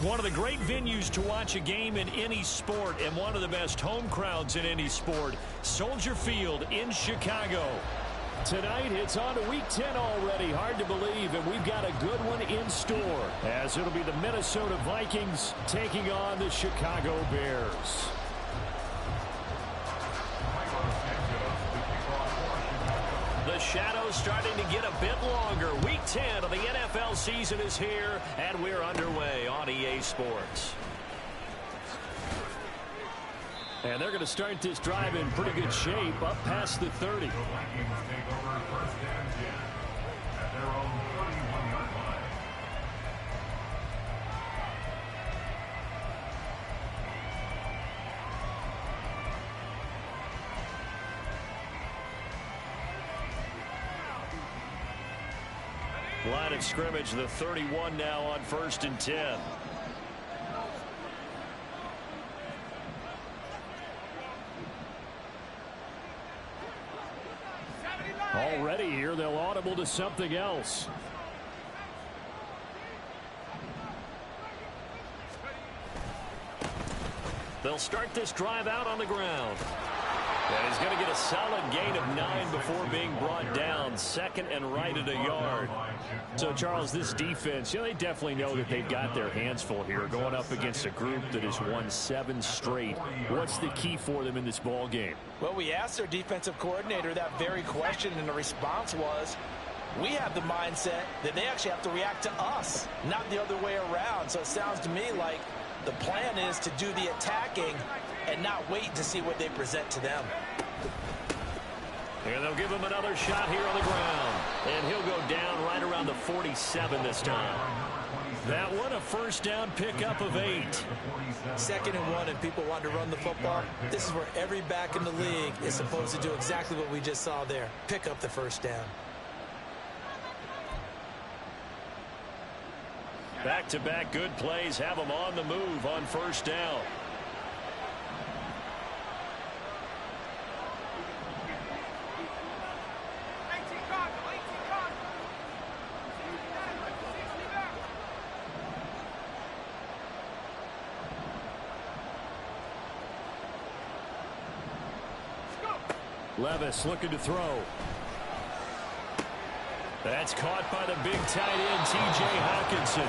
One of the great venues to watch a game in any sport and one of the best home crowds in any sport, Soldier Field in Chicago. Tonight, it's on to Week 10 already. Hard to believe, and we've got a good one in store, as it'll be the Minnesota Vikings taking on the Chicago Bears. The shadow's starting to get a bit longer. Week 10 of the NFL season is here, and we're underway on EA Sports. And they're going to start this drive in pretty good shape, up past the 30. Line of scrimmage, the 31 now on 1st and 10. Already here, they'll audible to something else. They'll start this drive out on the ground. And he's going to get a solid gain of 9 before being brought down. 2nd and right at a yard. So, Charles, this defense, they definitely know that they've got their hands full here, going up against a group that has won 7 straight. What's the key for them in this ball game? Well, we asked their defensive coordinator that very question, and the response was, we have the mindset that they actually have to react to us, not the other way around. So it sounds to me like the plan is to do the attacking and not wait to see what they present to them. And they'll give him another shot here on the ground. And he'll go down right around the 47 this time. That one, a first down pickup of 8. 2nd and 1, and people want to run the football. This is where every back in the league is supposed to do exactly what we just saw there. Pick up the first down. Back-to-back good plays have them on the move on 1st down. Levis looking to throw. That's caught by the big tight end, T.J. Hawkinson.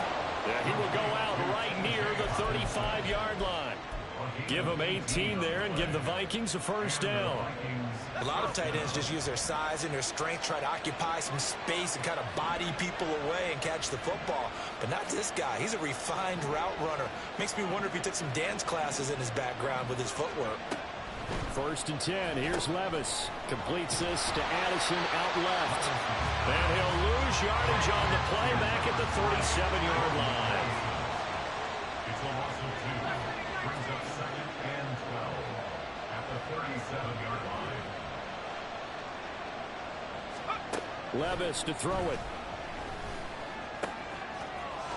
He will go out right near the 35-yard line. Give him 18 there and give the Vikings a first down. A lot of tight ends just use their size and their strength, try to occupy some space and kind of body people away and catch the football. But not this guy. He's a refined route runner. Makes me wonder if he took some dance classes in his background with his footwork. 1st and 10. Here's Levis. Completes this to Addison out left. And he'll lose yardage on the play back at the 37-yard line. It's a loss of 2. Brings up 2nd and 12 at the 37-yard line. Levis to throw it.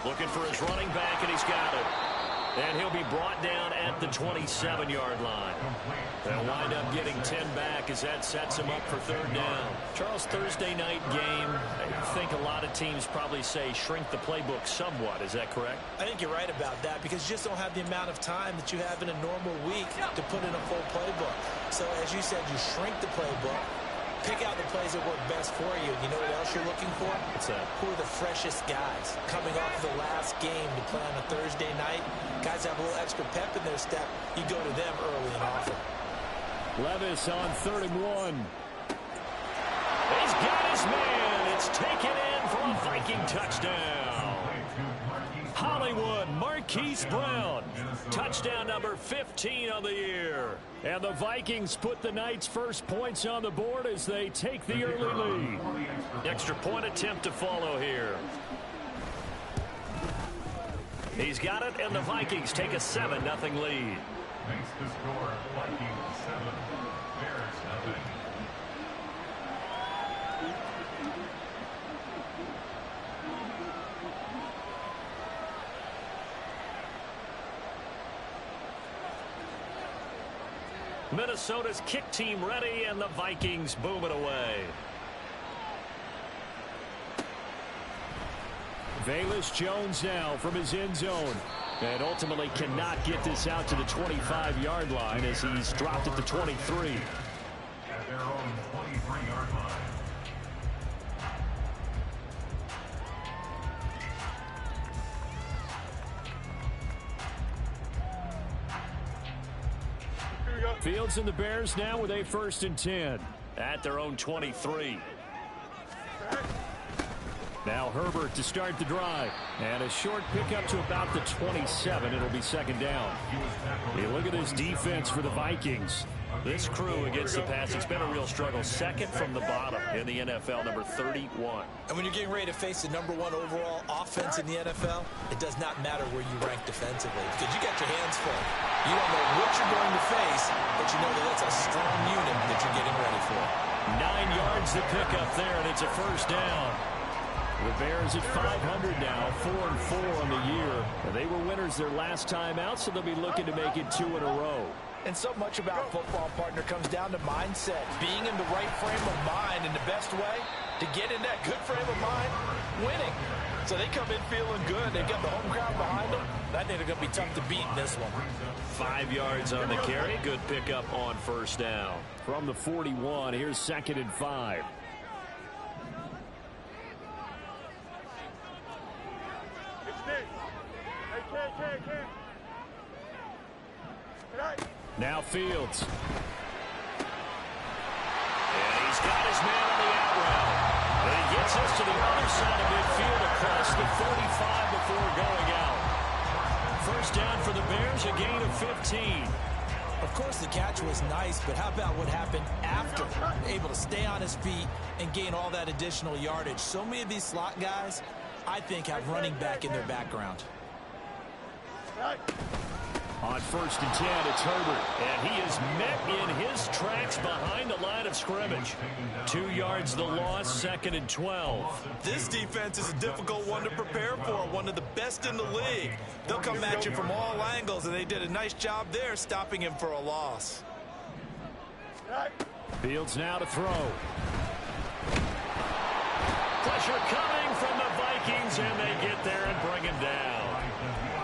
Looking for his running back, and he's got it. And he'll be brought down at the 27-yard line. They'll wind up getting 10 back as that sets him up for 3rd down. Charles, Thursday night game, I think a lot of teams probably say shrink the playbook somewhat. Is that correct? I think you're right about that because you just don't have the amount of time that you have in a normal week to put in a full playbook. So as you said, you shrink the playbook. Pick out the plays that work best for you. You know what else you're looking for? What's that? Who are the freshest guys coming off of the last game to play on a Thursday night? Guys have a little extra pep in their step. You go to them early and often. Levis on 3rd and 1. He's got his man. It's taken in for a Viking touchdown. Hollywood, Marquise Brown. Touchdown number 15 on the year. And the Vikings put the night's first points on the board as they take the early lead. Extra point attempt to follow here. He's got it, and the Vikings take a 7-0 lead. Makes the score Vikings 7, Bears 0. Minnesota's kick team ready, and the Vikings boom it away. Velus Jones now from his end zone. And ultimately cannot get this out to the 25-yard line as he's dropped at the 23. At their own 23-yard line. Fields and the Bears now with a 1st and 10 at their own 23. Now Herbert to start the drive. And a short pickup to about the 27. It'll be 2nd down. Hey, look at this defense for the Vikings. This crew against the pass, it's been a real struggle. 2nd from the bottom in the NFL, number 31. And when you're getting ready to face the number 1 overall offense in the NFL, it does not matter where you rank defensively because you got your hands full. You don't know what you're going to face, but you know that that's a strong unit that you're getting ready for. 9 yards to pick up there, and it's a 1st down. The Bears at 500 now, 4-4 on the year. And they were winners their last time out, so they'll be looking to make it 2 in a row. And so much about football, partner, comes down to mindset. Being in the right frame of mind, and the best way to get in that good frame of mind, winning. So they come in feeling good. They've got the home crowd behind them. I think they're going to be tough to beat in this one. 5 yards on the carry. Good pickup on 1st down. From the 41, here's 2nd and 5. Now Fields. And he's got his man on the out route. And he gets us to the other side of midfield across the 45 before going out. 1st down for the Bears, a gain of 15. Of course, the catch was nice, but how about what happened after? Able to stay on his feet and gain all that additional yardage. So many of these slot guys, I think, have running back in their background. On 1st and 10, it's Herbert, and he is met in his tracks behind the line of scrimmage. 2 yards the loss, 2nd and 12. This defense is a difficult one to prepare for, one of the best in the league. They'll come at you from all angles, and they did a nice job there stopping him for a loss. Fields now to throw. Pressure coming from the Vikings, and they get there and bring him down.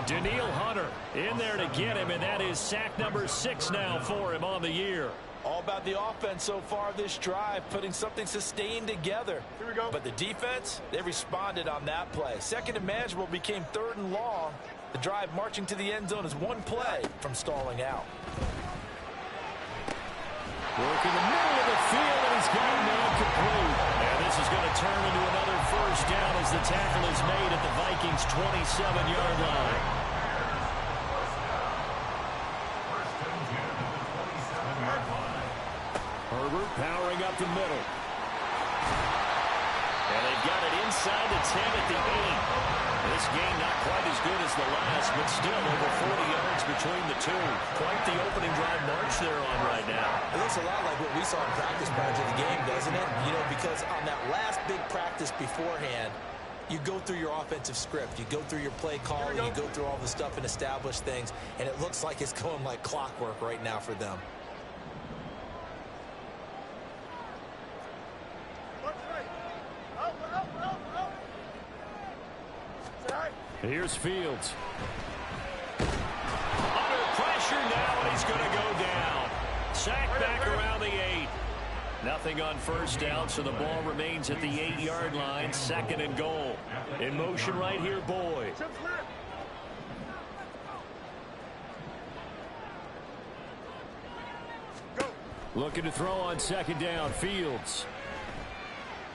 Daniil Hunter in there to get him, and that is sack number 6 now for him on the year. All about the offense so far this drive, putting something sustained together. Here we go. But the defense, they responded on that play. 2nd and manageable became 3rd and long. The drive marching to the end zone is 1 play from stalling out. Working the middle of the field, and he's got him incomplete. And this is going to turn into another 1st down as the tackle is made at the Vikings' 27-yard line. Herbert powering up the middle. And they've got it inside the 10 at the 8. This game not quite as good as the last, but still over 40 yards between the two. Quite the opening drive march they're on right now. It looks a lot like what we saw in practice prior to the game, doesn't it? You know, because on that last big practice beforehand, you go through your offensive script. You go through your play calling. You go through all the stuff and establish things. And it looks like it's going like clockwork right now for them. Here's Fields. Under pressure now, and he's going to go down. Sacked back around the 8. Nothing on 1st down, so the ball remains at the 8-yard line. 2nd and goal. In motion right here, Boyd. Looking to throw on 2nd down, Fields.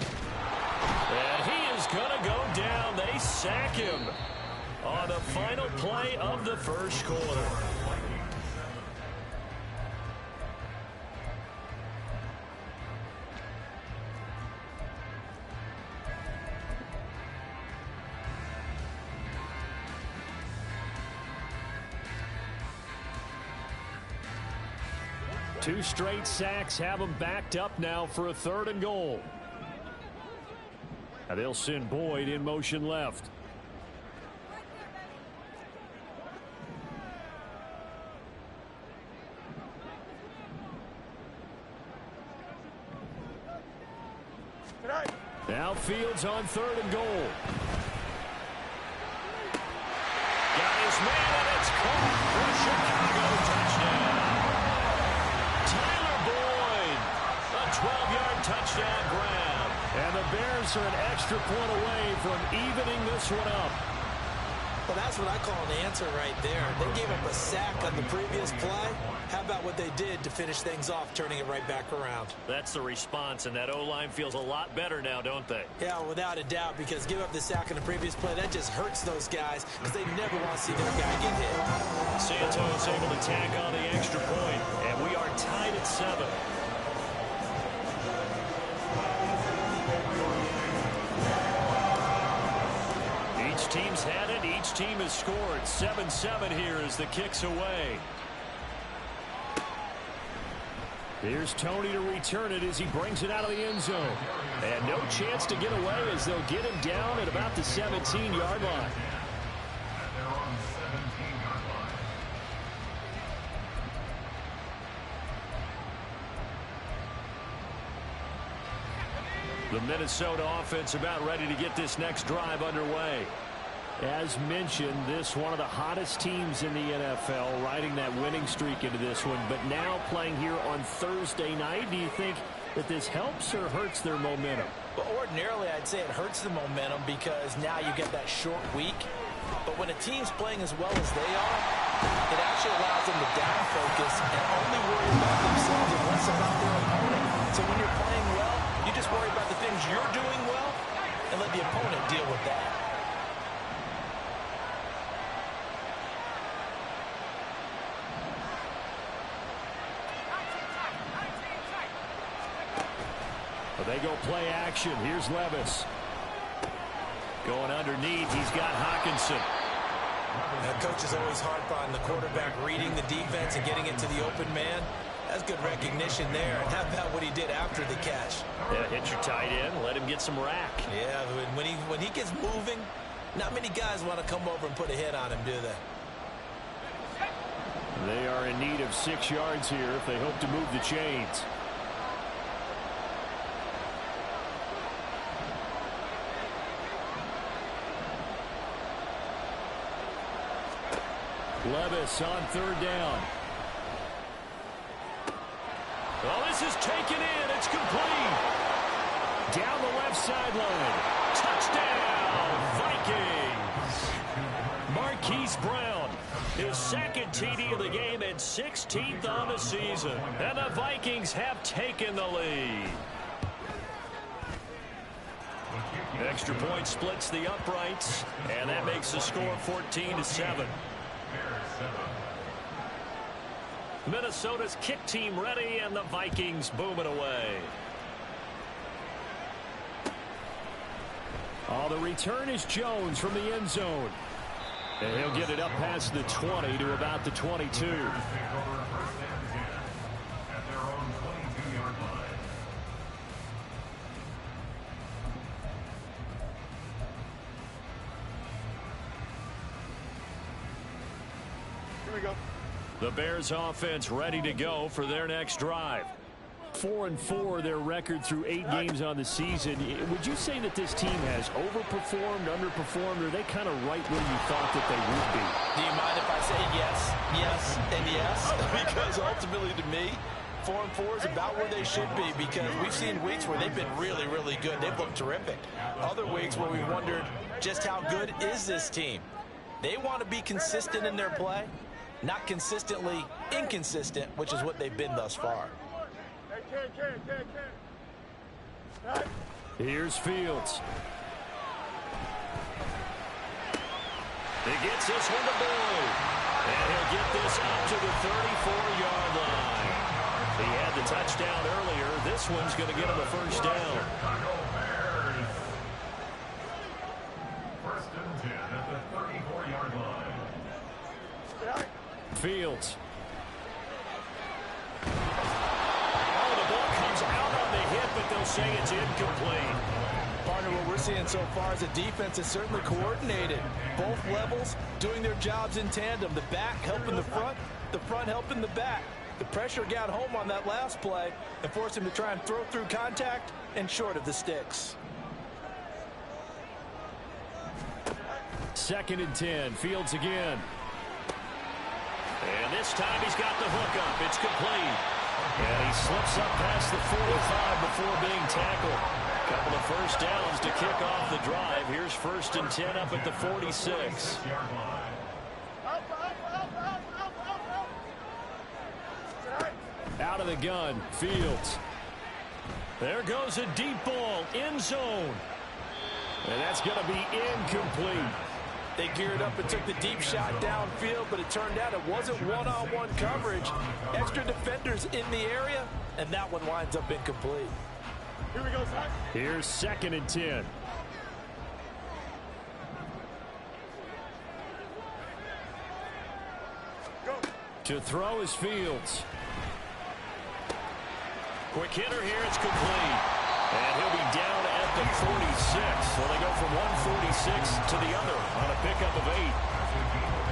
And he is going to go down. They sack him on the final play of the 1st quarter. Two straight sacks have them backed up now for a 3rd and goal. And they'll send Boyd in motion left. Now Fields on 3rd and goal. man, and it's caught for a Chicago touchdown. Tyler Boyd, a 12-yard touchdown grab. And the Bears are an extra point away from evening this one up. Well, that's what I call an answer right there. They gave up a sack on the previous play. How about what they did to finish things off, turning it right back around? That's the response, and that O-line feels a lot better now, don't they? Yeah, without a doubt, because give up the sack on the previous play, that just hurts those guys because they never want to see their guy get hit. Santos able to tack on the extra point, and we are tied at 7. Each team's had it. Each team has scored. 7-7 here as the kick's away. Here's Tony to return it as he brings it out of the end zone. And no chance to get away as they'll get him down at about the 17-yard line. The Minnesota offense about ready to get this next drive underway. As mentioned, this one of the hottest teams in the NFL, riding that winning streak into this one, but now playing here on Thursday night. Do you think that this helps or hurts their momentum? Well, ordinarily, I'd say it hurts the momentum because now you get that short week. But when a team's playing as well as they are, it actually allows them to down focus and only worry about themselves and less about their opponent. So when you're playing well, you just worry about the things you're doing well and let the opponent deal with that. They go play action. Here's Levis. Going underneath, he's got Hawkinson. Now, coaches always harp on the quarterback reading the defense and getting it to the open man. That's good recognition there. And how about what he did after the catch? Yeah, hit your tight end, let him get some rack. Yeah, when he gets moving, not many guys want to come over and put a hit on him, do they? They are in need of 6 yards here if they hope to move the chains. Levis on 3rd down. Well, this is taken in. It's complete. Down the left sideline. Touchdown, Vikings. Marquise Brown, his 2nd TD of the game and 16th on the season. And the Vikings have taken the lead. Extra point splits the uprights, and that makes the score 14-7. Minnesota's kick team ready, and the Vikings booming away. Oh, the return is Jones from the end zone. And he'll get it up past the 20 to about the 22. The Bears offense ready to go for their next drive. 4-4 their record through 8 games on the season. Would you say that this team has overperformed, underperformed, or are they kind of right where you thought that they would be? Do you mind if I say yes, yes, and yes? Because ultimately to me, 4-4 is about where they should be because we've seen weeks where they've been really, really good. They've looked terrific. Other weeks where we wondered just how good is this team. They want to be consistent in their play. Not consistently inconsistent, which is what they've been thus far. Here's Fields. He gets this one to Boyd. And he'll get this up to the 34-yard line. He had the touchdown earlier. This one's going to get him a 1st down. First and 10 at the 34-yard line. Fields. Oh, the ball comes out on the hit, but they'll say it's incomplete. Partner, what we're seeing so far is the defense is certainly coordinated. Both levels doing their jobs in tandem. The back helping the front helping the back. The pressure got home on that last play and forced him to try and throw through contact and short of the sticks. 2nd and 10. Fields again. And this time he's got the hook up. It's complete. And he slips up past the 45 before being tackled. Couple of first downs to kick off the drive. Here's 1st and 10 up at the 46. Out of the gun, Fields. There goes a deep ball, end zone. And that's going to be incomplete. They geared up and took the deep shot downfield, but it turned out it wasn't one-on-one coverage. Extra defenders in the area, and that one winds up incomplete. Here we go, son. Here's 2nd and 10. Go. To throw is Fields. Quick hitter here, it's complete. And he'll be down at the 46. So they go from 146 to the other on a pickup of 8.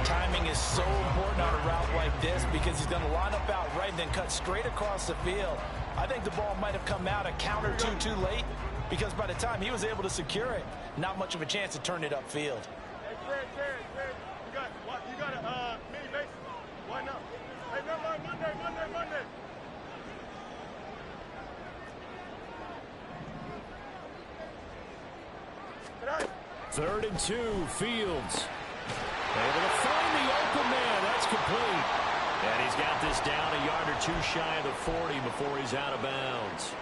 Timing is so important on a route like this because he's going to line up out right and then cut straight across the field. I think the ball might have come out a count or two too late because by the time he was able to secure it, not much of a chance to turn it upfield. Hey, Fred, you got a mini base. Why not? Hey, never mind, Monday. 3rd and 2, Fields. Able to find the open man. That's complete. And he's got this down a yard or two shy of the 40 before he's out of bounds.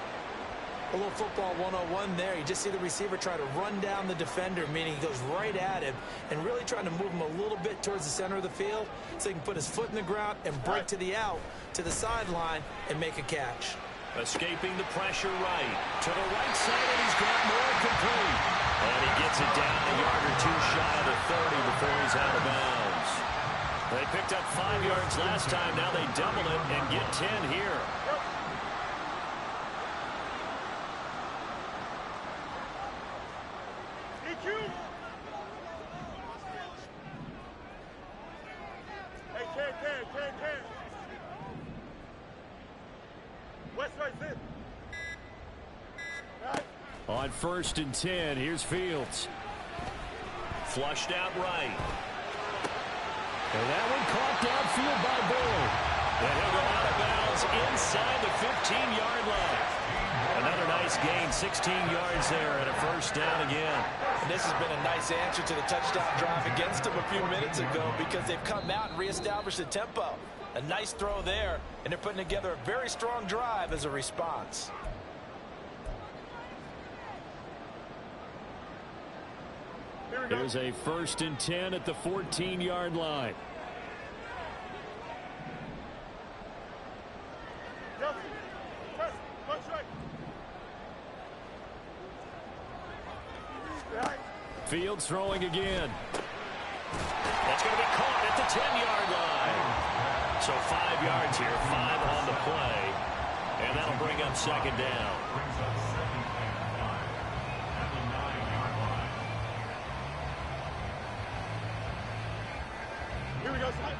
A little football 101 there. You just see the receiver try to run down the defender, meaning he goes right at him and really trying to move him a little bit towards the center of the field so he can put his foot in the ground and break to the out, to the sideline, and make a catch. Escaping the pressure right. To the right side, and he's got more complete. And he gets it down a yard or two shy of the 30 before he's out of bounds. They picked up 5 yards last time. Now they double it and get 10 here. EQ. Hey, Ken. West right, sit. Right. On 1st and 10, here's Fields. Flushed out right. And that one caught downfield by Bullard. And he'll go out of bounds inside the 15-yard line. Another nice gain, 16 yards there, and a 1st down again. And this has been a nice answer to the touchdown drive against them a few minutes ago because they've come out and reestablished the tempo. A nice throw there, and they're putting together a very strong drive as a response. Here's a 1st and 10 at the 14-yard line. Fields throwing again. That's going to be caught at the 10-yard line. So 5 yards here, 5 on the play. And that'll bring up 2nd down. Here we go, son.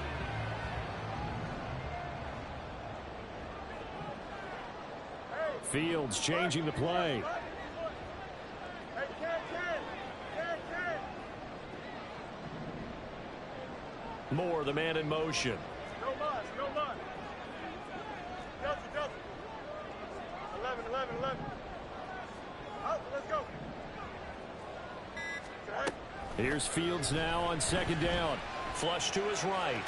Fields changing the play. Hey, Ken. Moore, the man in motion. No mud. Delta. 11. Out, let's go. Okay. Here's Fields now on 2nd down. Flush to his right. And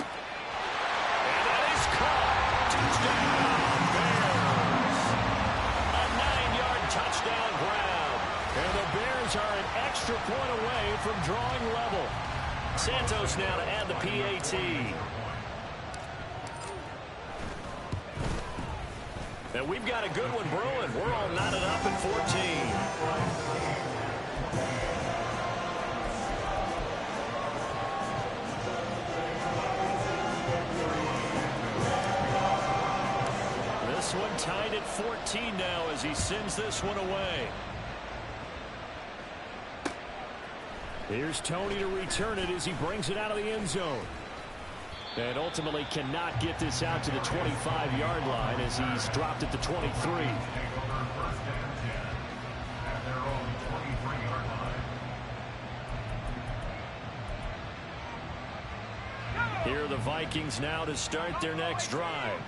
that is caught. Touchdown, Bears. A 9-yard touchdown grab. And the Bears are an extra point away from drawing level. Santos now to add the PAT. And we've got a good one brewing. We're all knotted up at 14. This one tied at 14 now as he sends this one away. Here's Tony to return it as he brings it out of the end zone. And ultimately cannot get this out to the 25-yard line as he's dropped at the 23. Here are the Vikings now to start their next drive.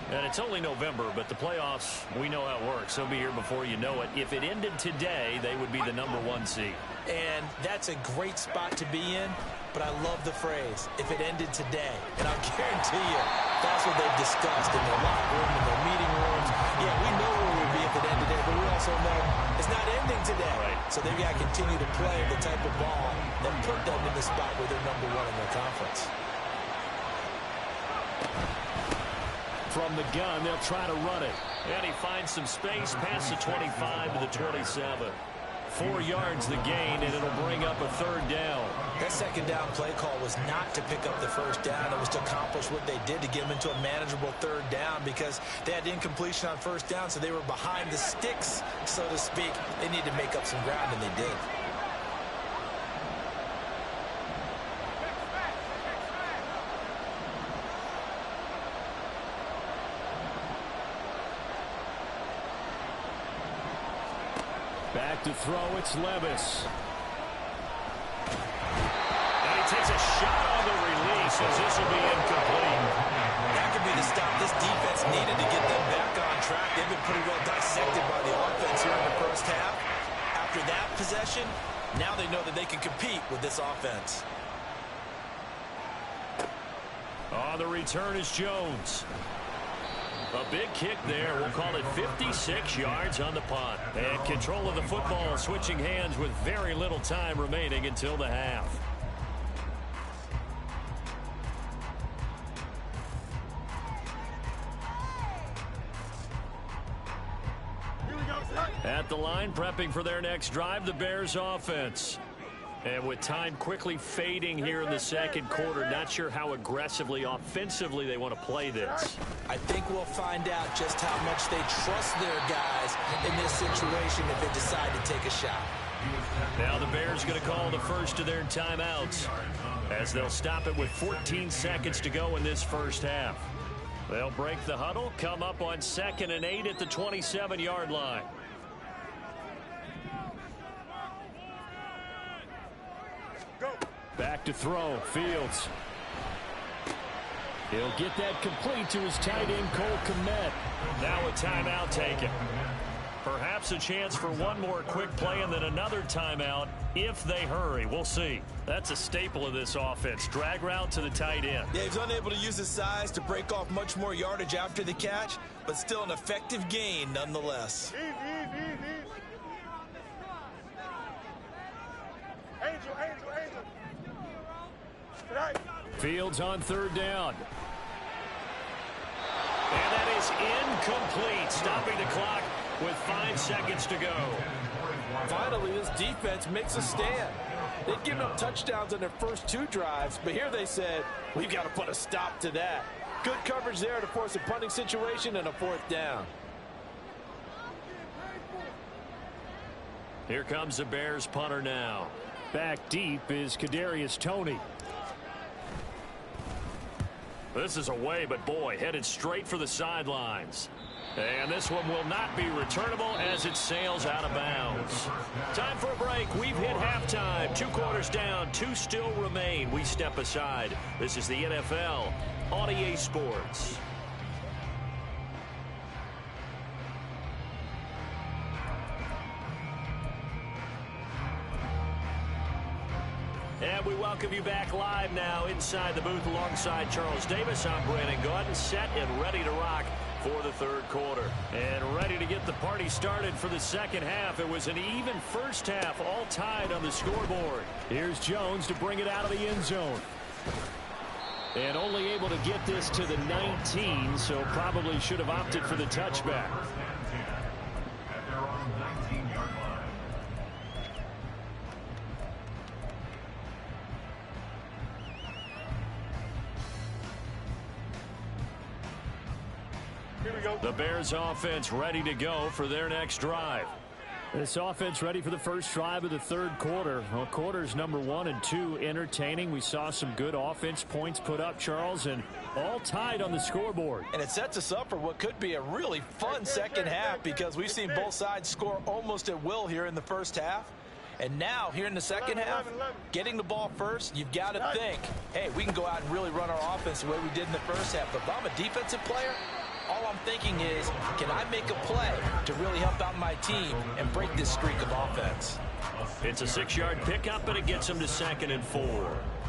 And it's only November, but the playoffs, we know how it works. They'll be here before you know it. If it ended today, they would be the #1 seed. And that's a great spot to be in, but I love the phrase, if it ended today. And I'll guarantee you, that's what they've discussed in their locker room, in their meeting rooms. Yeah, we know where we'll be if it ended today, but we also know it's not ending today. Right. So they've got to continue to play the type of ball that put them in the spot where they're #1 in their conference. From the gun, they'll try to run it. And he finds some space past the 25 to the 27. 4 yards the gain, and it'll bring up a 3rd down. That 2nd down play call was not to pick up the 1st down. It was to accomplish what they did to get them into a manageable 3rd down because they had incompletion on 1st down, so they were behind the sticks, so to speak. They needed to make up some ground, and they did. Back to throw, it's Levis. And he takes a shot on the release as this will be incomplete. That could be the stop this defense needed to get them back on track. They've been pretty well dissected by the offense here in the first half. After that possession, now they know that they can compete with this offense. On the return is Jones. A big kick there. We'll call it 56 yards on the punt. And control of the football switching hands with very little time remaining until the half. At the line, prepping for their next drive, the Bears offense. And with time quickly fading here in the 2nd quarter, not sure how aggressively, offensively they want to play this. I think we'll find out just how much they trust their guys in this situation if they decide to take a shot. Now the Bears going to call the first of their timeouts as they'll stop it with 14 seconds to go in this first half. They'll break the huddle, come up on 2nd and 8 at the 27-yard line. Back to throw, Fields. He'll get that complete to his tight end, Cole Kmet. Now a timeout taken. Perhaps a chance for one more quick play and then another timeout if they hurry. We'll see. That's a staple of this offense. Drag route to the tight end. Yeah, he's unable to use his size to break off much more yardage after the catch, but still an effective gain nonetheless. Angel. Fields on 3rd down. And that is incomplete, stopping the clock with 5 seconds to go. Finally, this defense makes a stand. They'd given up touchdowns on their first 2 drives, but here they said, we've got to put a stop to that. Good coverage there to force a punting situation and a 4th down. Here comes the Bears punter now. Back deep is Kadarius Toney. This is away, but boy, headed straight for the sidelines. And this one will not be returnable as it sails out of bounds. Time for a break. We've hit halftime. 2 quarters down, 2 still remain. We step aside. This is the NFL on EA Sports. And we welcome you back live now inside the booth alongside Charles Davis. I'm Brandon Gaudin, set and ready to rock for the 3rd quarter. And ready to get the party started for the 2nd half. It was an even first half, all tied on the scoreboard. Here's Jones to bring it out of the end zone. And only able to get this to the 19, so probably should have opted for the touchback. At their own 19-yard line. Here we go. The Bears offense ready to go for their next drive. This offense ready for the first drive of the 3rd quarter. Well, quarters number 1 and 2 entertaining. We saw some good offense points put up, Charles, and all tied on the scoreboard. And it sets us up for what could be a really fun 2nd half because we've seen both sides score almost at will here in the first half. And now, here in the second half, getting the ball first, you've got to think, hey, we can go out and really run our offense the way we did in the first half. But if I'm a defensive player, all I'm thinking is, can I make a play to really help out my team and break this streak of offense? It's a 6-yard pickup, and it gets them to 2nd and 4.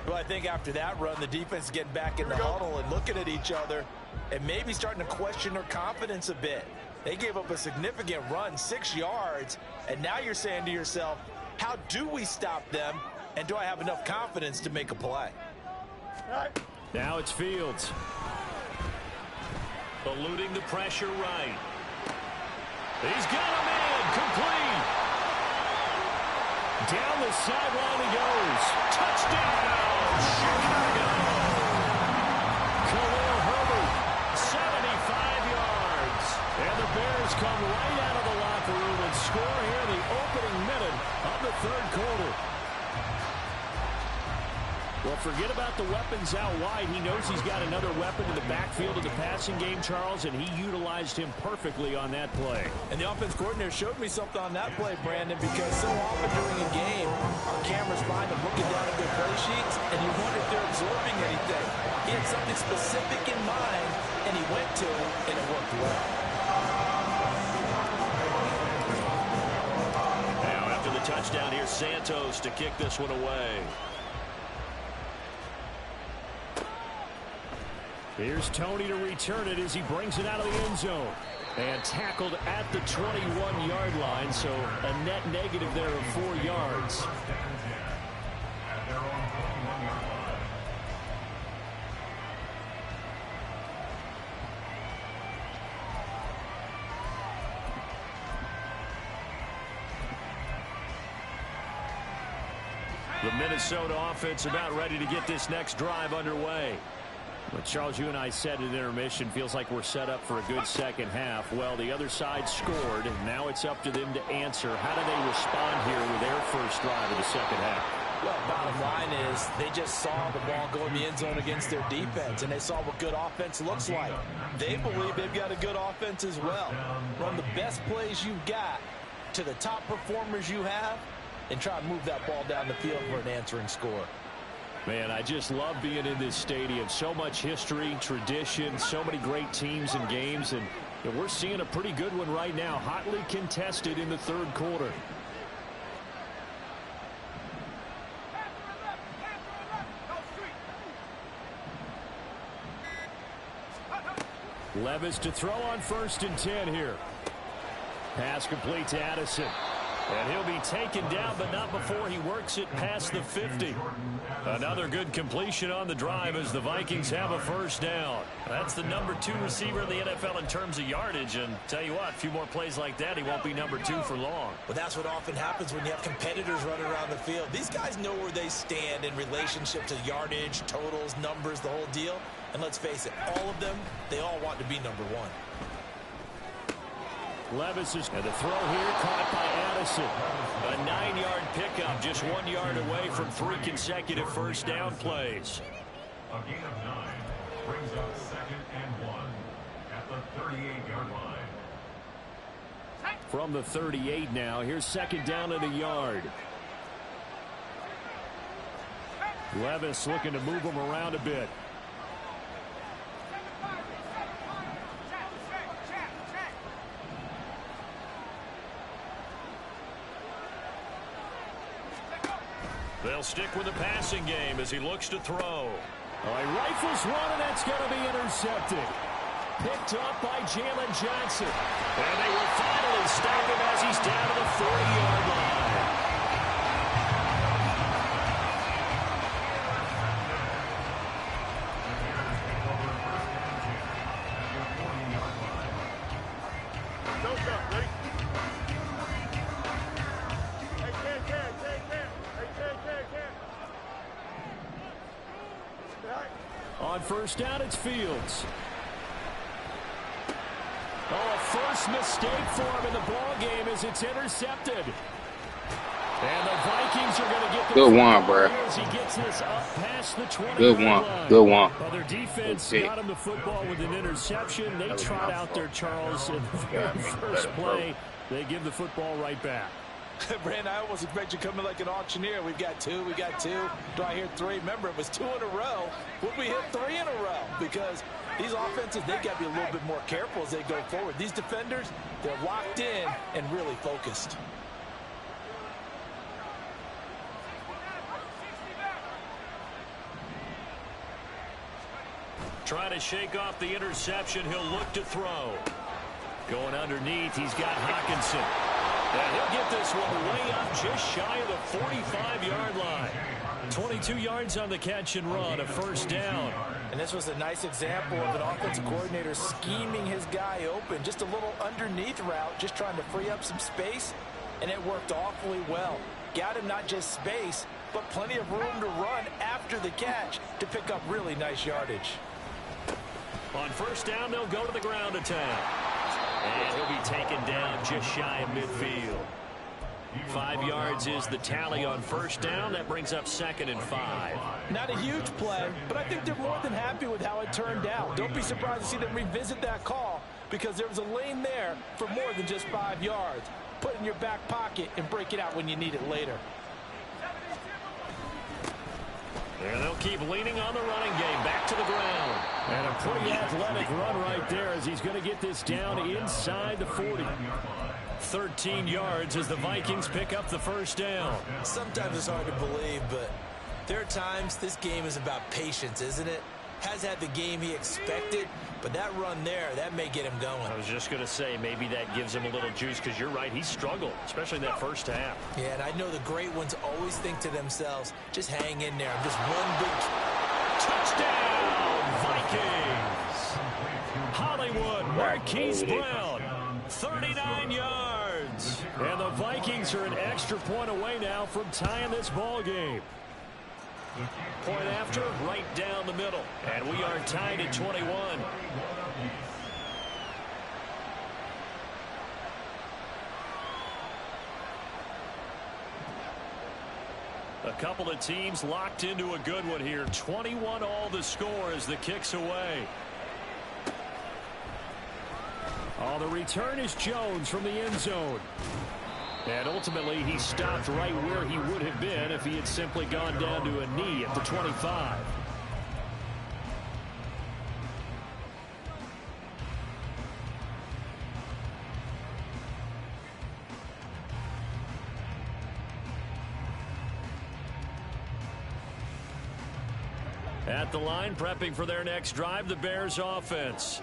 Well, I think after that run, the defense is getting back in the huddle and looking at each other and maybe starting to question their confidence a bit. They gave up a significant run, 6 yards, and now you're saying to yourself, how do we stop them, and do I have enough confidence to make a play? Now it's Fields. Eluding the pressure right. He's got a man, complete. Down the sideline he goes. Touchdown, Chicago. Khalil Herbert, 75 yards. And the Bears come right out of the locker room and score here in the opening minute of the third quarter. Well, forget about the weapons out wide. He knows he's got another weapon in the backfield of the passing game, Charles, and he utilized him perfectly on that play. And the offense coordinator showed me something on that play, Brandon, because so often during a game, our cameras find them looking down at their play sheets, and you wonder if they're absorbing anything. He had something specific in mind, and he went to it, and it worked well. Now, after the touchdown, here's Santos to kick this one away. Here's Tony to return it as he brings it out of the end zone. And tackled at the 21-yard line, so a net negative there of 4 yards. The Minnesota offense about ready to get this next drive underway. But Charles, you and I said at intermission, feels like we're set up for a good second half. Well, the other side scored, and now it's up to them to answer. How do they respond here with their first drive of the second half? Well, bottom line is they just saw the ball go in the end zone against their defense, and they saw what good offense looks like. They believe they've got a good offense as well. Run the best plays you've got to the top performers you have, and try to move that ball down the field for an answering score. Man, I just love being in this stadium. So much history, tradition, so many great teams and games, and we're seeing a pretty good one right now, hotly contested in the third quarter. Levis to throw on 1st and 10 here. Pass complete to Addison. And he'll be taken down, but not before he works it past the 50. Another good completion on the drive as the Vikings have a first down. That's the number 2 receiver in the NFL in terms of yardage. And tell you what, a few more plays like that, he won't be number 2 for long. Well, that's what often happens when you have competitors running around the field. These guys know where they stand in relationship to yardage, totals, numbers, the whole deal. And let's face it, all of them, they all want to be number 1. Levis is and the throw here caught by Addison. A 9-yard pickup, just 1 yard away from 3 consecutive first down plays. A gain of 9 brings up 2nd and 1 at the 38-yard line. From the 38 now, here's 2nd down and a yard. Levis looking to move him around a bit. They'll stick with the passing game as he looks to throw. Oh, he rifles one, and that's going to be intercepted. Picked up by Jalen Johnson. And they will finally stop him as he's down to the 40-yard line. On first down, it's Fields. Oh, a first mistake for him in the ball game as it's intercepted. And the Vikings are going to get the good one, bro. As he gets this up past the 20. Good one. Good one. Well, their defense got him the football with an interception. They trot out there, Charles, in the very first play. They give the football right back. Brandon, I almost expect you to come in like an auctioneer. We've got two. Do I hear three? Remember, it was 2 in a row. Will we hit 3 in a row? Because these offenses, they've got to be a little bit more careful as they go forward. These defenders, they're locked in and really focused. Trying to shake off the interception. He'll look to throw. Going underneath, he's got Hawkinson. And he'll get this one way up just shy of the 45-yard line. 22 yards on the catch and run, a first down. And this was a nice example of an offensive coordinator scheming his guy open. Just a little underneath route, just trying to free up some space, and it worked awfully well. Got him not just space, but plenty of room to run after the catch to pick up really nice yardage. On first down, they'll go to the ground attack. And he'll be taken down just shy of midfield. 5 yards is the tally on first down. That brings up 2nd and 5. Not a huge play, but I think they're more than happy with how it turned out. Don't be surprised to see them revisit that call because there was a lane there for more than just 5 yards. Put it in your back pocket and break it out when you need it later. And they'll keep leaning on the running game. Back to the ground. And a pretty athletic run right there as he's going to get this down inside the 40. 13 yards as the Vikings pick up the first down. Sometimes it's hard to believe, but there are times this game is about patience, isn't it? Has had the game he expected, but that run there, that may get him going. I was just going to say, maybe that gives him a little juice because you're right, he struggled, especially in that first half. Yeah, and I know the great ones always think to themselves, just hang in there. Just one big touchdown, Vikings. Hollywood, Marquise Brown, 39 yards. And the Vikings are an extra point away now from tying this ball game. Point after, right down the middle. And we are tied at 21. A couple of teams locked into a good one here. 21 all the score as the kick's away. Oh, the return is Jones from the end zone. And ultimately, he stopped right where he would have been if he had simply gone down to a knee at the 25. At the line, prepping for their next drive, the Bears offense.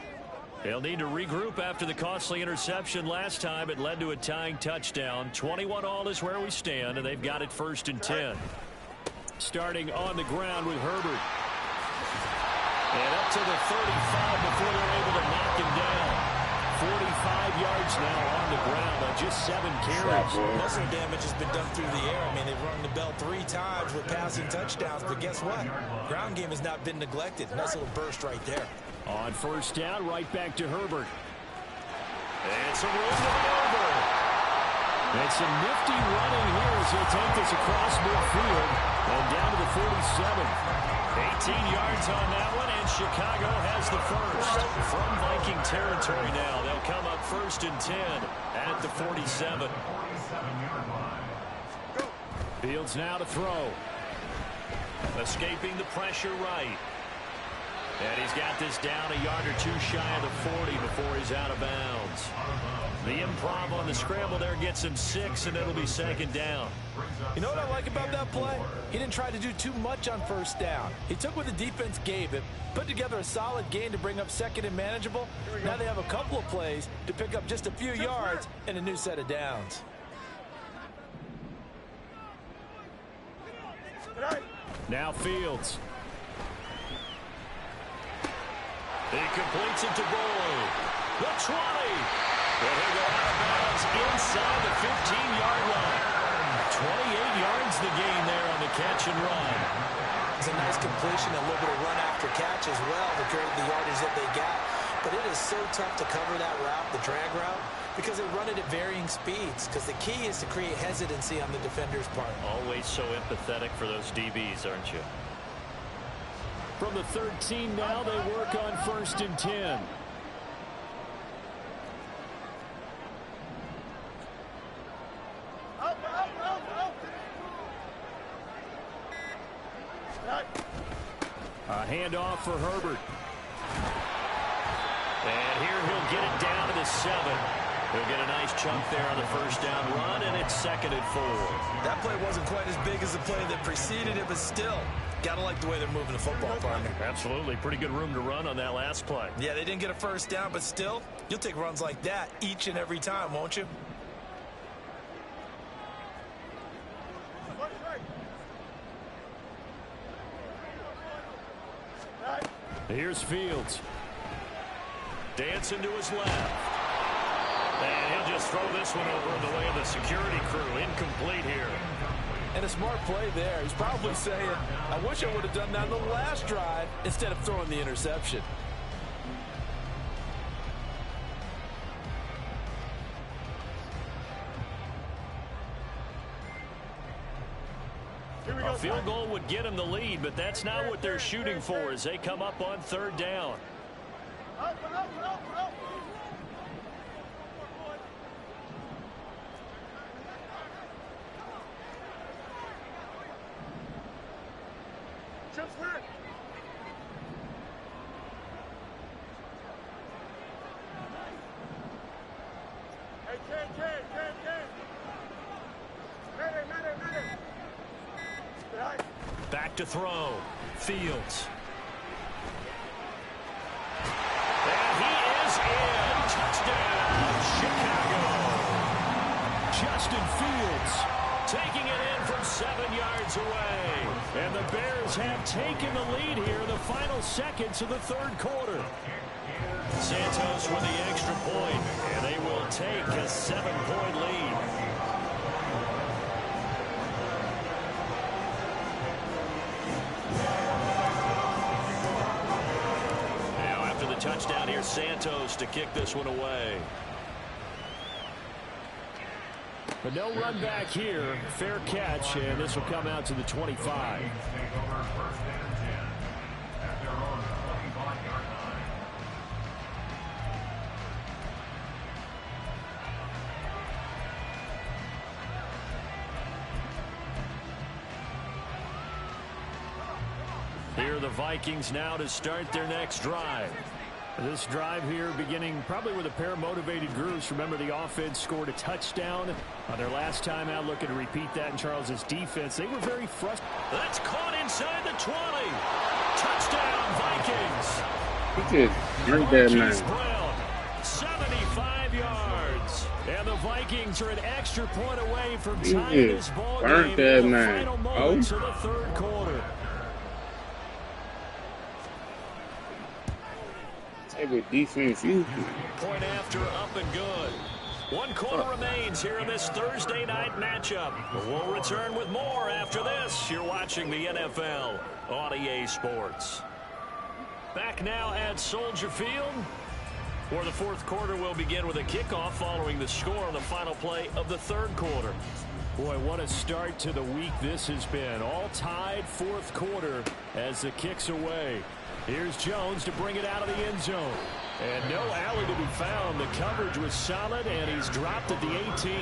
They'll need to regroup after the costly interception last time. It led to a tying touchdown. 21 all is where we stand, and they've got it 1st and 10. Starting on the ground with Herbert. And up to the 35 before they're able to knock him down. 45 yards now on the ground on just 7 carries. Muscle damage has been done through the air. I mean, they've rung the bell 3 times with passing touchdowns, but guess what? Ground game has not been neglected. Nice little burst right there. On first down, right back to Herbert. And some room to maneuver. And some nifty running here as he'll take this across midfield and down to the 47. 18 yards on that one, and Chicago has the first. From Viking territory now, they'll come up 1st and 10 at the 47. Fields now to throw. Escaping the pressure right. And he's got this down a yard or 2 shy of the 40 before he's out of bounds. The improv on the scramble there gets him 6, and it'll be 2nd down. You know what I like about that play? He didn't try to do too much on first down. He took what the defense gave him, put together a solid gain to bring up 2nd and manageable. Now they have a couple of plays to pick up just a few yards and a new set of downs. Now Fields. He completes it to Boyd. The 20. And he'll go out of bounds inside the 15-yard line. 28 yards the gain there on the catch and run. It's a nice completion, a little bit of run after catch as well to create the yardage that they got. But it is so tough to cover that route, the drag route, because they run it at varying speeds. Because the key is to create hesitancy on the defender's part. Always so empathetic for those DBs, aren't you? From the 13 now, they work on 1st and 10. handoff for Herbert. And here he'll get it down to the 7. He'll get a nice chunk there on the first down run, and it's 2nd and 4. That play wasn't quite as big as the play that preceded it, but still, gotta like the way they're moving the football, partner. Absolutely. Pretty good room to run on that last play. Yeah, they didn't get a first down, but still, you'll take runs like that each and every time, won't you? Here's Fields. Dancing to his left. And he'll just throw this one over in the way of the security crew. Incomplete here. And a smart play there. He's probably saying, I wish I would have done that in the last drive instead of throwing the interception. A field goal would get him the lead, but that's not what they're shooting for as they come up on 3rd down. Back to throw. Fields. And he is in. Touchdown, Chicago. Justin Fields taking it in from 7 yards away. And the Bears have taken the lead here in the final seconds of the 3rd quarter. Santos with the extra point, and they will take a 7-point lead. Touchdown here, Santos to kick this one away. But no run back here. Fair catch, and this will come out to the 25. Here are the Vikings now to start their next drive. This drive here beginning probably with a pair of motivated groups. Remember, the offense scored a touchdown on their last time out. Looking to repeat that in Charles's defense. They were very frustrated. That's caught inside the 20. Touchdown, Vikings. He just burnt that man. Brown, 75 yards. And the Vikings are an extra point away from tying this ball game in the final moments of the 3rd quarter. With defense, you point after, up and good. 1 quarter remains here in this Thursday night matchup. We'll return with more after this. You're watching the NFL on EA Sports. Back now at Soldier Field, where the 4th quarter will begin with a kickoff following the score on the final play of the 3rd quarter. Boy, what a start to the week this has been. All tied 4th quarter as the kick's away. Here's Jones to bring it out of the end zone. And no alley to be found. The coverage was solid, and he's dropped at the 18.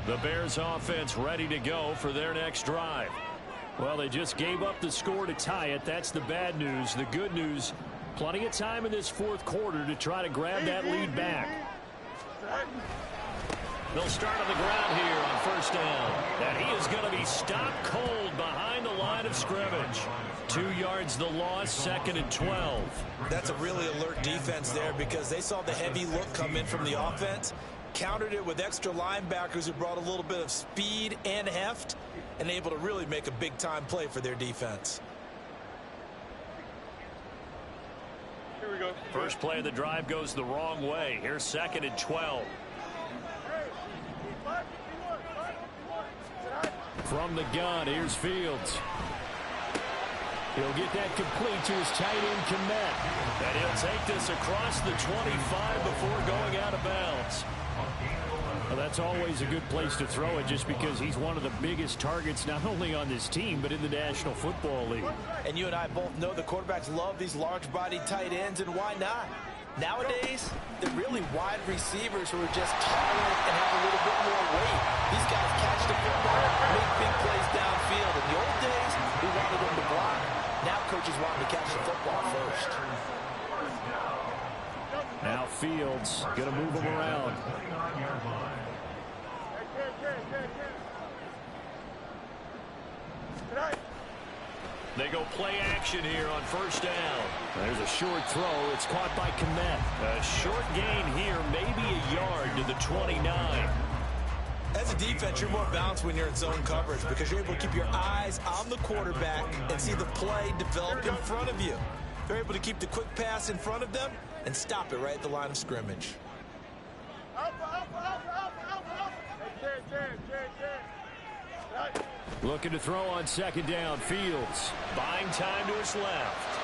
The Bears offense ready to go for their next drive. Well, they just gave up the score to tie it. That's the bad news. The good news, plenty of time in this 4th quarter to try to grab that lead back. They'll start on the ground here on 1st down. And he is going to be stopped cold behind the line of scrimmage. 2 yards the loss, 2nd and 12. That's a really alert defense there because they saw the heavy look come in from the offense. Countered it with extra linebackers who brought a little bit of speed and heft and able to really make a big-time play for their defense. Here we go. First play of the drive goes the wrong way. Here's 2nd and 12. From the gun, here's Fields. He'll get that complete to his tight end, Komet. And he'll take this across the 25 before going out of bounds. Well, that's always a good place to throw it just because he's one of the biggest targets not only on this team but in the National Football League. And you and I both know the quarterbacks love these large-bodied tight ends, and why not? Nowadays, they're really wide receivers who are just taller and have a little bit more weight. These guys catch the football, make big plays downfield. In the old days, we wanted them to block. Now coaches want them to catch the football first. Now Fields going to move him around. They go play action here on first down. There's a short throw. It's caught by Komet. A short gain here, maybe a yard to the 29. As a defense, you're more balanced when you're in zone coverage because you're able to keep your eyes on the quarterback and see the play develop in front of you. They're able to keep the quick pass in front of them and stop it right at the line of scrimmage. Looking to throw on second down. Fields buying time to his left.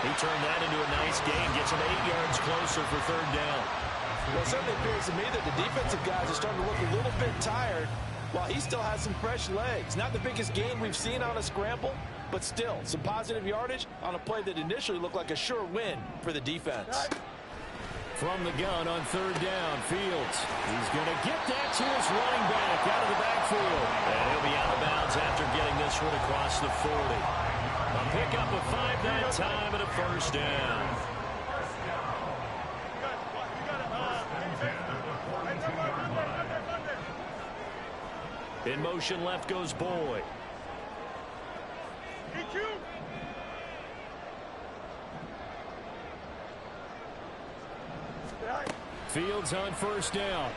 He turned that into a nice gain. Gets him 8 yards closer for third down. Well, it certainly appears to me that the defensive guys are starting to look a little bit tired while he still has some fresh legs. Not the biggest gain we've seen on a scramble, but still some positive yardage on a play that initially looked like a sure win for the defense. From the gun on third down, Fields. He's going to get that to his running back out of the backfield. And he'll be out of bounds after getting this one across the 40. A pickup of 5 that time and a first down. In motion left goes Boyd. Fields on first down.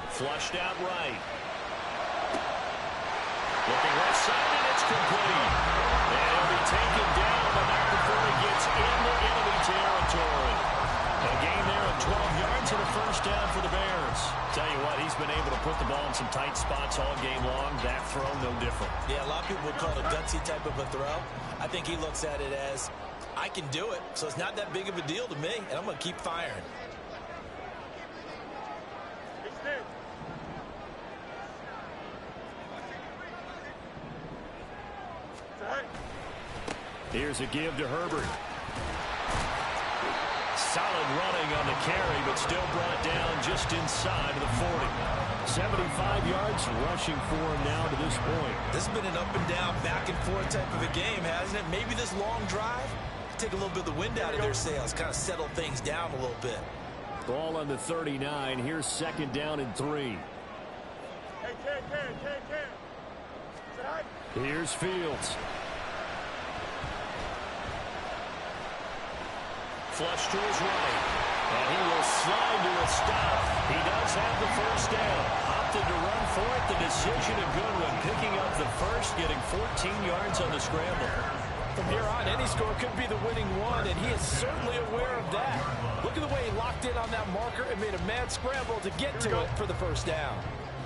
Flushed out right. Looking left side, and it's complete. And he'll be taken down, but not before he gets into enemy territory. A gain there of 12 yards and a first down for the Bears. Tell you what, he's been able to put the ball in some tight spots all game long. That throw, no different. Yeah, a lot of people would call it a gutsy type of a throw. I think he looks at it as, I can do it, so it's not that big of a deal to me, and I'm going to keep firing. Here's a give to Herbert. Solid running on the carry, but still brought down just inside of the 40. 75 yards rushing for him now to this point. This has been an up and down, back and forth type of a game, hasn't it? Maybe this long drive take a little bit of the wind out of their sails, kind of settle things down a little bit. Ball on the 39. Here's second down and 3. Here's Fields. Flush to his right. And he will slide to a stop. He does have the first down. Opted to run for it. The decision a good one. Picking up the first, getting 14 yards on the scramble. From here on, any score could be the winning one, and he is certainly aware of that. Look at the way he locked in on that marker and made a mad scramble to get to it for the first down.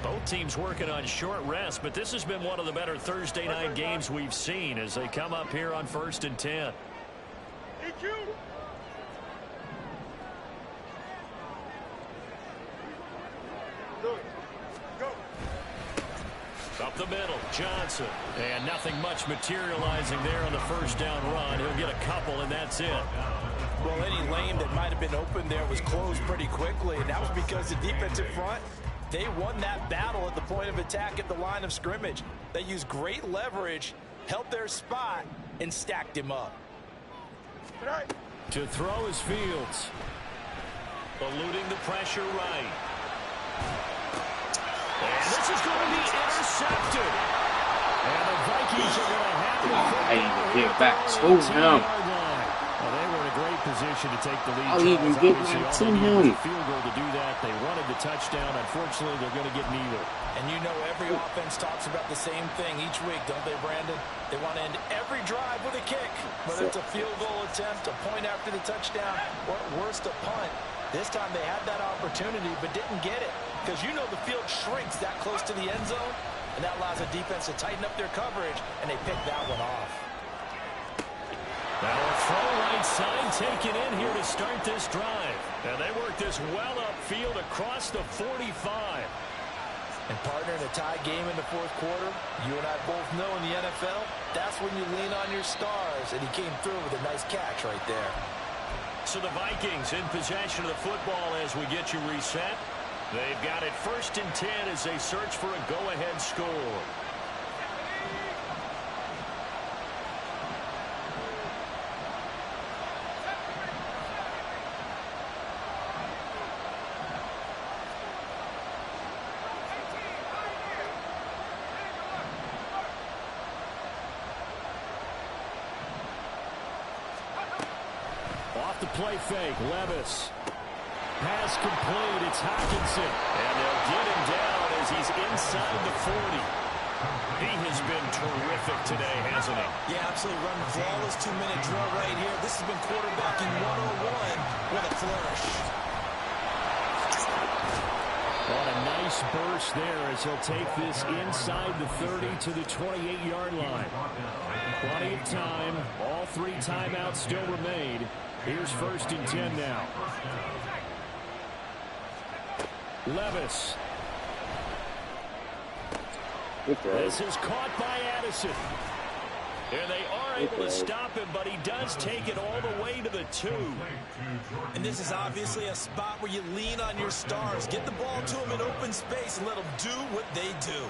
Both teams working on short rest, but this has been one of the better Thursday night games we've seen as they come up here on 1st and 10. Up the middle, Johnson. And nothing much materializing there on the first down run. He'll get a couple, and that's it. Well, any lane that might have been open there was closed pretty quickly, and that was because the defensive front, they won that battle at the point of attack at the line of scrimmage. They used great leverage, held their spot, and stacked him up. To throw is Fields. Eluding the pressure right. And this is going to be intercepted. And the Vikings are going to have to get back to him. Well, they were in a great position to take the lead. I'll even get back to him. Field goal to do that. They wanted the touchdown. Unfortunately, they're going to get neither. And you know every offense talks about the same thing each week, don't they, Brandon? They want to end every drive with a kick, whether it's a field goal attempt, a point after the touchdown, or at worst a punt. This time they had that opportunity but didn't get it because you know the field shrinks that close to the end zone, and that allows the defense to tighten up their coverage, and they picked that one off. Now a throw right side taken in here to start this drive. And they work this well upfield across the 45. And partner, in a tie game in the fourth quarter, you and I both know in the NFL, that's when you lean on your stars. And he came through with a nice catch right there. So the Vikings in possession of the football as we get you reset. They've got it 1st and 10 as they search for a go-ahead score. Off the play fake, Levis. Pass complete, it's Hockenson. And they'll get him down as he's inside the 40. He has been terrific today, hasn't he? Yeah, absolutely. Running flawless 2-minute drill right here. This has been quarterbacking 101 with a flourish. On a nice burst there as he'll take this inside the 30 to the 28-yard line. Plenty of time. All 3 timeouts still remain. Here's 1st and 10 now. Levis. This is caught by Addison. And they are able to stop him, but he does take it all the way to the 2. And this is obviously a spot where you lean on your stars. Get the ball to them in open space and let them do what they do.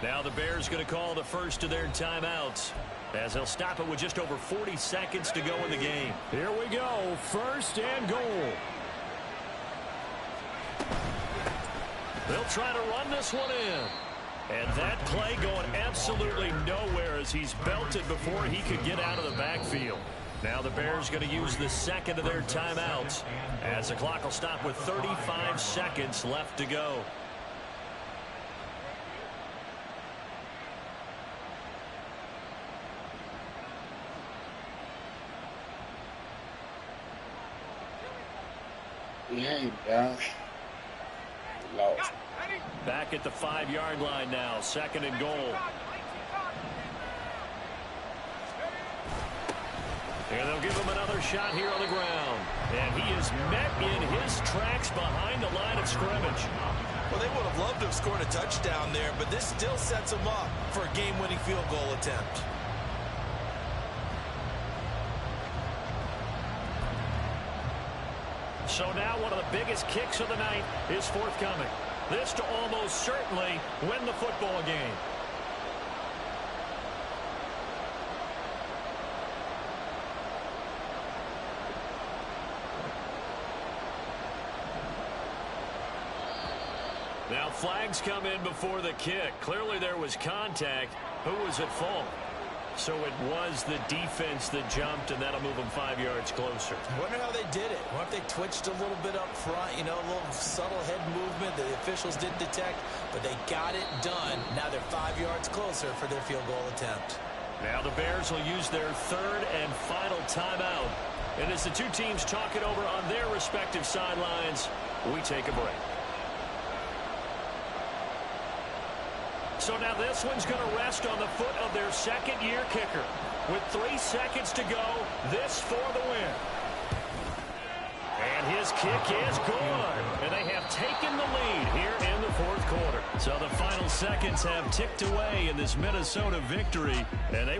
Now the Bears going to call the first of their timeouts as they'll stop it with just over 40 seconds to go in the game. Here we go, 1st and goal. They'll try to run this one in. And that play going absolutely nowhere as he's belted before he could get out of the backfield. Now the Bears going to use the 2nd of their timeouts as the clock will stop with 35 seconds left to go. Yeah. Lost. Back at the 5-yard line now, 2nd and goal. And they'll give him another shot here on the ground. And he is met in his tracks behind the line of scrimmage. Well, they would have loved to have scored a touchdown there, but this still sets them up for a game-winning field goal attempt. So now one of the biggest kicks of the night is forthcoming. This to almost certainly win the football game. Now flags come in before the kick. Clearly there was contact. Who was at fault? So it was the defense that jumped, and that'll move them 5 yards closer. I wonder how they did it. I wonder if they twitched a little bit up front, you know, a little subtle head movement that the officials didn't detect, but they got it done. Now they're 5 yards closer for their field goal attempt. Now the Bears will use their 3rd and final timeout. And as the two teams talk it over on their respective sidelines, we take a break. So now this one's going to rest on the foot of their 2nd-year kicker. With 3 seconds to go, this for the win. And his kick is good. And they have taken the lead here in the 4th quarter. So the final seconds have ticked away in this Minnesota victory. And they were